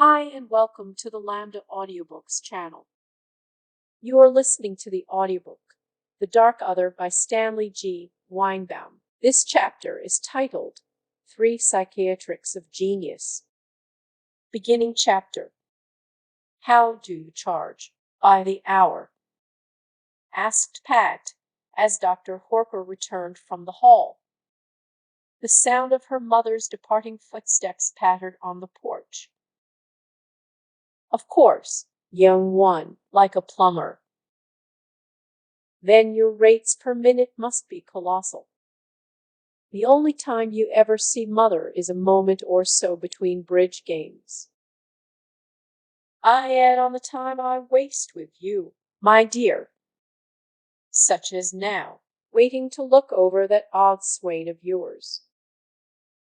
Hi and welcome to the Lambda Audiobooks channel. You are listening to the audiobook, The Dark Other by Stanley G. Weinbaum. This chapter is titled, 3 Psychiatrics of Genius. Beginning chapter. How do you charge? By the hour? Asked Pat, as Dr. Horker returned from the hall. The sound of her mother's departing footsteps pattered on the porch. Of course, young one, like a plumber. Then your rates per minute must be colossal. The only time you ever see mother is a moment or so between bridge games. I add on the time I waste with you, my dear. Such as now, waiting to look over that odd swain of yours.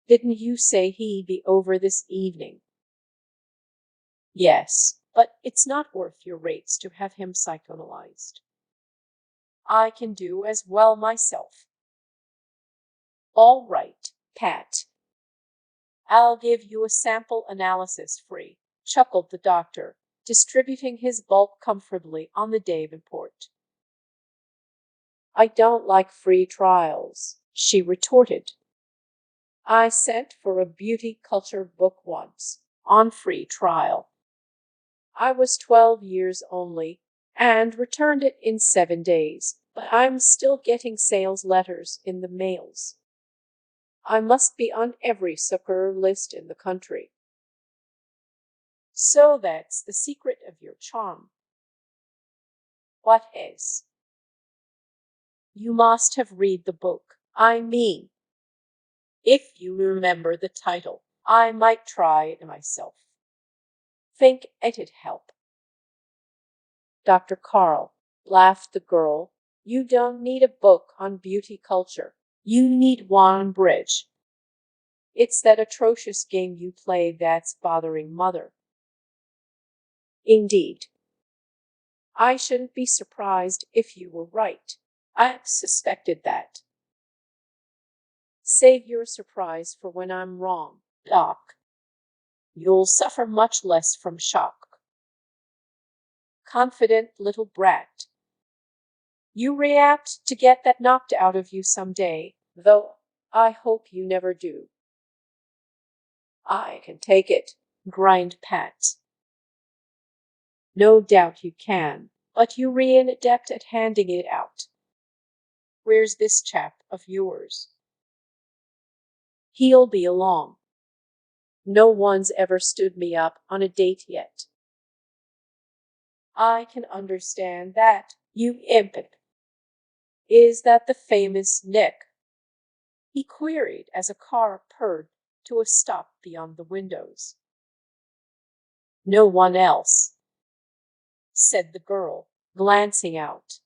Didn't you say he'd be over this evening? Yes, but it's not worth your rates to have him psychoanalyzed. I can do as well myself. All right, Pat. I'll give you a sample analysis free, chuckled the doctor, distributing his bulk comfortably on the Davenport. I don't like free trials, she retorted. I sent for a beauty culture book once, on free trial. I was 12 years only, and returned it in 7 days, but I'm still getting sales letters in the mails. I must be on every sucker list in the country. So that's the secret of your charm. What is? You must have read the book, I mean. If you remember the title, I might try it myself. Think it'd help. Dr. Carl, laughed the girl, you don't need a book on beauty culture. You need one bridge. It's that atrocious game you play that's bothering mother. Indeed. I shouldn't be surprised if you were right. I suspected that. Save your surprise for when I'm wrong, Doc. You'll suffer much less from shock. Confident little brat. You react to get that knocked out of you someday, though I hope you never do. I can take it, grinned Pat. No doubt you can, but you're an adept at handing it out. Where's this chap of yours? He'll be along. No one's ever stood me up on a date yet. I can understand that, you imp. Is that the famous Nick? He queried as a car purred to a stop beyond the windows. No one else, said the girl, glancing out.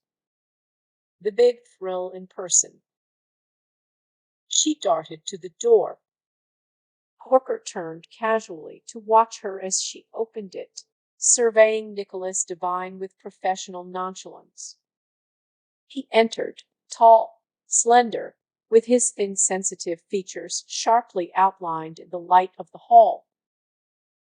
The big thrill in person. She darted to the door. Horker turned casually to watch her as she opened it, surveying Nicholas Devine with professional nonchalance. He entered, tall, slender, with his thin sensitive features sharply outlined in the light of the hall.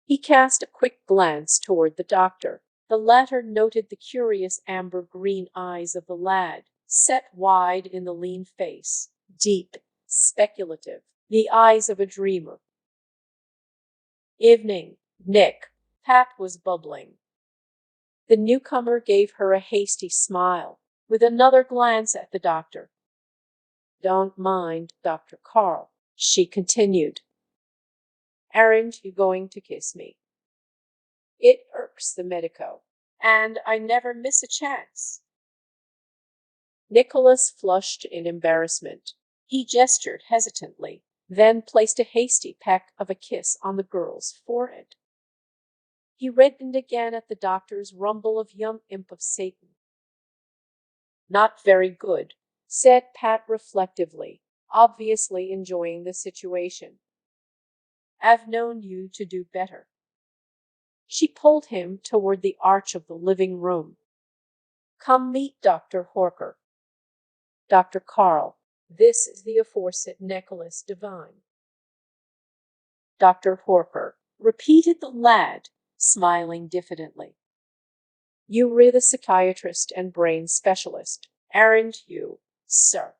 He cast a quick glance toward the doctor. The latter noted the curious amber-green eyes of the lad, set wide in the lean face, deep, speculative, the eyes of a dreamer. Evening, Nick, Pat was bubbling. The newcomer gave her a hasty smile, with another glance at the doctor. Don't mind, Dr. Carl, she continued. Aren't you going to kiss me? It irks the medico, and I never miss a chance. Nicholas flushed in embarrassment. He gestured hesitantly, then placed a hasty peck of a kiss on the girl's forehead. He reddened again at the doctor's rumble of young imp of Satan. Not very good, said Pat reflectively, obviously enjoying the situation. I've known you to do better. She pulled him toward the arch of the living room. Come meet Dr. Horker. Dr. Carl, this is the aforesaid Nicholas Devine. Dr. Horker, repeated the lad, smiling diffidently. You're the psychiatrist and brain specialist, aren't you, sir?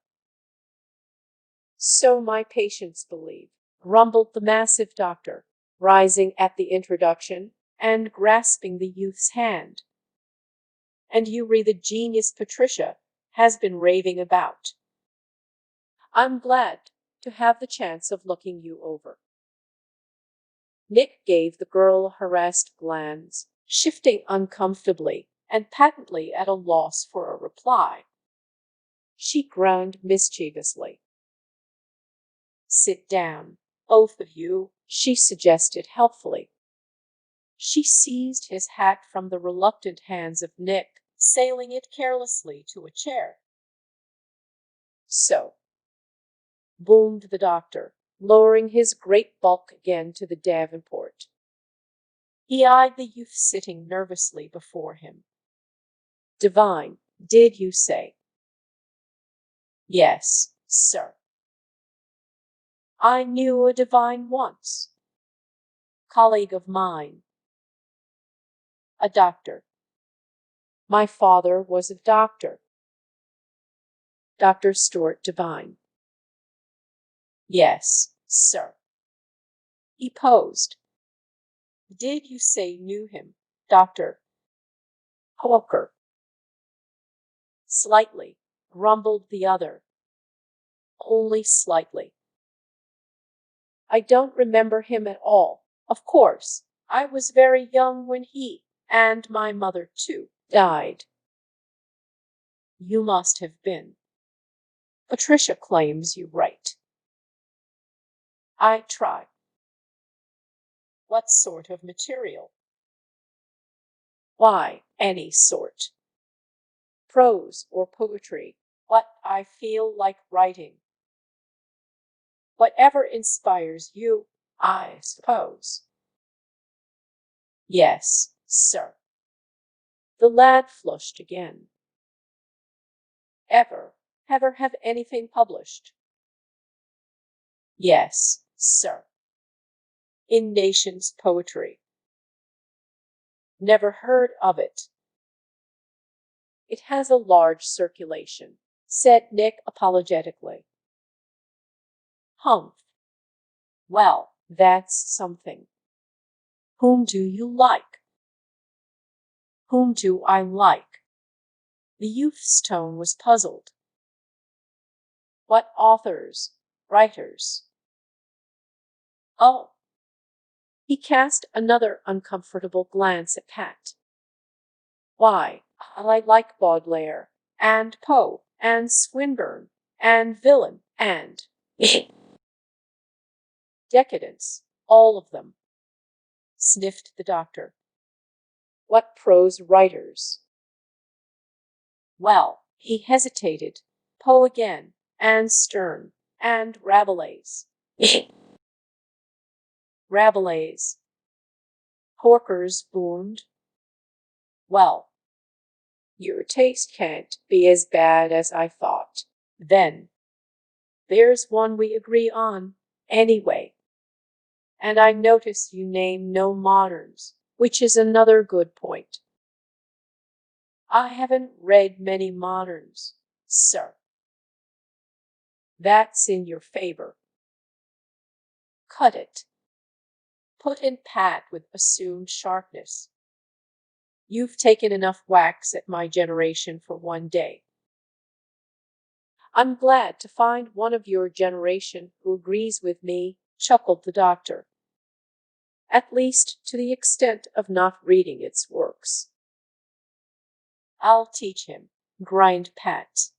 So my patients believe, grumbled the massive doctor, rising at the introduction and grasping the youth's hand. And you're the genius Patricia has been raving about. I'm glad to have the chance of looking you over. Nick gave the girl a harassed glance, shifting uncomfortably and patently at a loss for a reply. She groaned mischievously. Sit down, both of you, she suggested helpfully. She seized his hat from the reluctant hands of Nick, sailing it carelessly to a chair. So, boomed the doctor, lowering his great bulk again to the davenport. He eyed the youth sitting nervously before him. Divine, did you say? Yes, sir. I knew a divine once. Colleague of mine. A doctor. My father was a doctor. Dr. Stuart Devine. Yes, sir. He posed. Did you say you knew him, Dr. Hawker? Slightly, grumbled the other. Only slightly. I don't remember him at all. Of course, I was very young when he, and my mother too, died. You must have been. Patricia claims you right. I try. What sort of material? Why, any sort. Prose or poetry, what I feel like writing. Whatever inspires you, I suppose. Yes, sir. The lad flushed again. Ever have anything published? Yes, sir. In Nations Poetry. Never heard of it. It has a large circulation, said Nick apologetically. Humph. Well, that's something. Whom do you like? Whom do I like? The youth's tone was puzzled. What authors, writers? Oh. He cast another uncomfortable glance at Pat. Why, I like Baudelaire, and Poe, and Swinburne, and Villon, and Decadence, all of them, sniffed the doctor. What prose writers? Well, he hesitated. Poe again, and Sterne, and Rabelais. Rabelais. Corker's boomed. Well, your taste can't be as bad as I thought. Then, there's one we agree on, anyway. And I notice you name no moderns, which is another good point. I haven't read many moderns, sir. That's in your favor. Cut it. Put in Pat with assumed sharpness. You've taken enough whacks at my generation for one day. I'm glad to find one of your generation who agrees with me, chuckled the doctor. At least to the extent of not reading its works. I'll teach him, grinned Pat.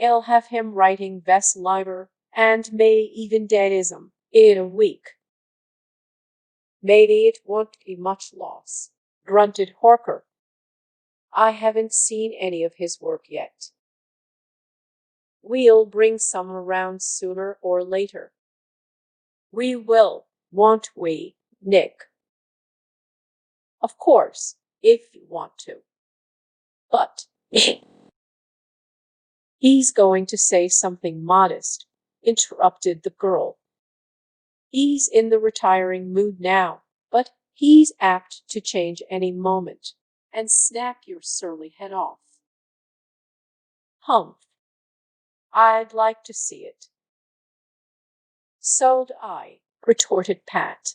I'll have him writing Vesliber and may even Deism in a week. Maybe it won't be much loss, grunted Horker. I haven't seen any of his work yet. We'll bring some around sooner or later. We will, won't we, Nick? Of course, if you want to. But he's going to say something modest, interrupted the girl. He's in the retiring mood now, but he's apt to change any moment and snap your surly head off. Humph. I'd like to see it. So'd I, retorted Pat.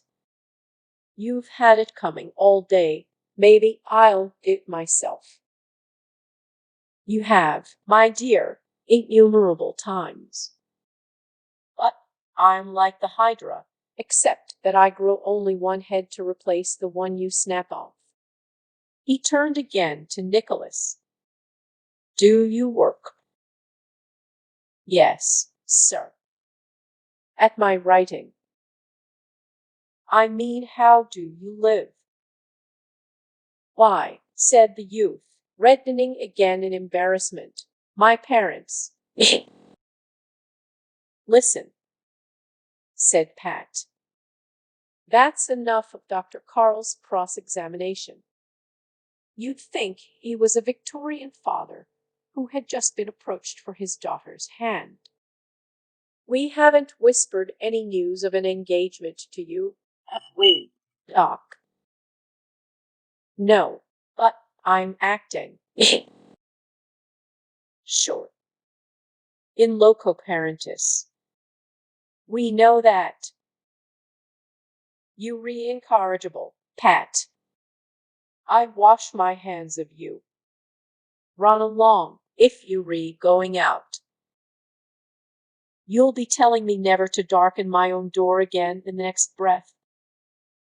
You've had it coming all day. Maybe I'll do it myself. You have, my dear, innumerable times. But I'm like the Hydra, except that I grow only one head to replace the one you snap off. He turned again to Nicholas. Do you work? Yes, sir. At my writing. I mean, how do you live? Why, said the youth, reddening again in embarrassment, my parents. Listen, said Pat. That's enough of Dr. Carl's cross-examination. You'd think he was a Victorian father who had just been approached for his daughter's hand. We haven't whispered any news of an engagement to you, have we, Doc? No, but I'm acting. Sure. In loco parentis. We know that. You re-incorrigible, Pat. I wash my hands of you. Run along, if you going out. You'll be telling me never to darken my own door again in the next breath.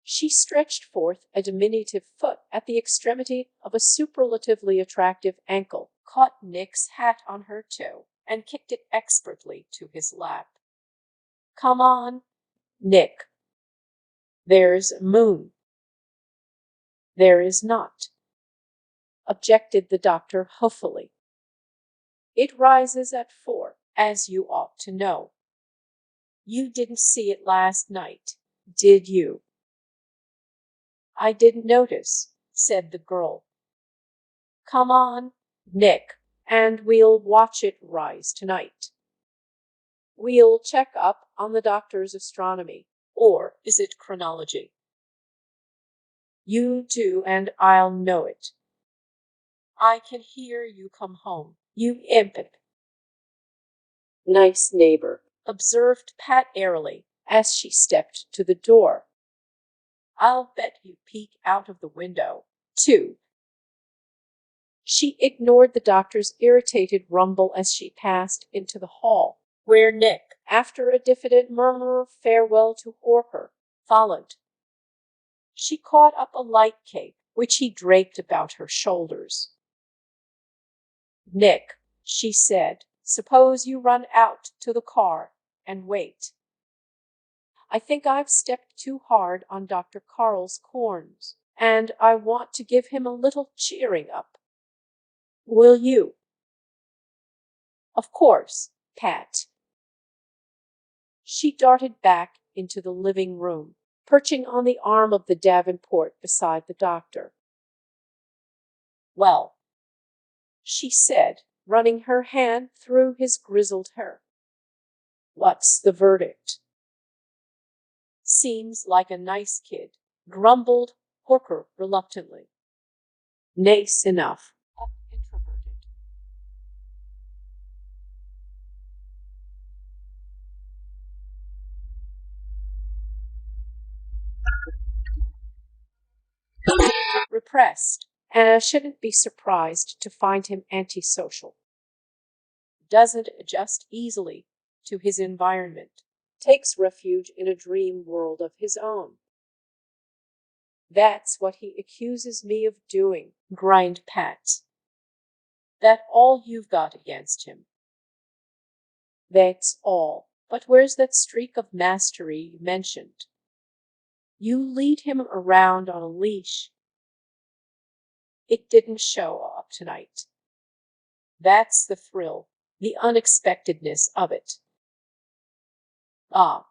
She stretched forth a diminutive foot at the extremity of a superlatively attractive ankle, caught Nick's hat on her toe, and kicked it expertly to his lap. Come on, Nick. There's a moon. There is not, objected the doctor huffily. It rises at 4, as you ought to know. You didn't see it last night, did you? I didn't notice, said the girl. Come on, Nick, and we'll watch it rise tonight. We'll check up on the doctor's astronomy, or is it chronology? You do, and I'll know it. I can hear you come home, you impet. Nice neighbor, observed Pat airily, as she stepped to the door. I'll bet you peek out of the window, too. She ignored the doctor's irritated rumble as she passed into the hall, where Nick, after a diffident murmur of farewell to Horker, followed. She caught up a light cape, which he draped about her shoulders. Nick, she said, suppose you run out to the car and wait. I think I've stepped too hard on Dr. Carl's corns, and I want to give him a little cheering up. Will you? Of course, Pat. She darted back into the living room, perching on the arm of the Davenport beside the doctor. Well, she said, running her hand through his grizzled hair. What's the verdict? Seems like a nice kid, grumbled Horker reluctantly. Nice enough, but introverted. Repressed, and I shouldn't be surprised to find him antisocial. Doesn't adjust easily to his environment, takes refuge in a dream world of his own. That's what he accuses me of doing, grined Pat. That all you've got against him? That's all, but where's that streak of mastery you mentioned? You lead him around on a leash. It didn't show up tonight. That's the thrill, the unexpectedness of it. Ah,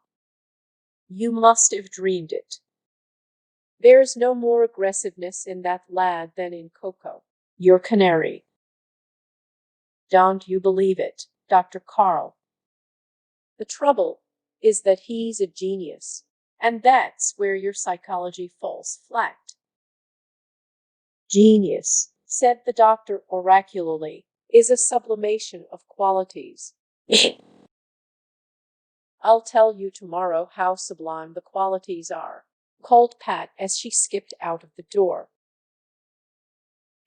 you must have dreamed it. There's no more aggressiveness in that lad than in Coco, your canary. Don't you believe it, Dr. Carl? The trouble is that he's a genius. And that's where your psychology falls flat. Genius, said the doctor oracularly, is a sublimation of qualities. I'll tell you tomorrow how sublime the qualities are, called Pat as she skipped out of the door.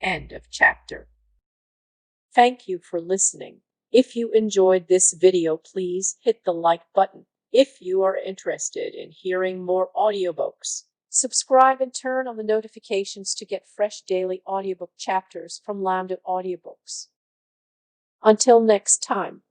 End of chapter. Thank you for listening. If you enjoyed this video, please hit the like button. If you are interested in hearing more audiobooks, subscribe and turn on the notifications to get fresh daily audiobook chapters from Lambda Audiobooks. Until next time.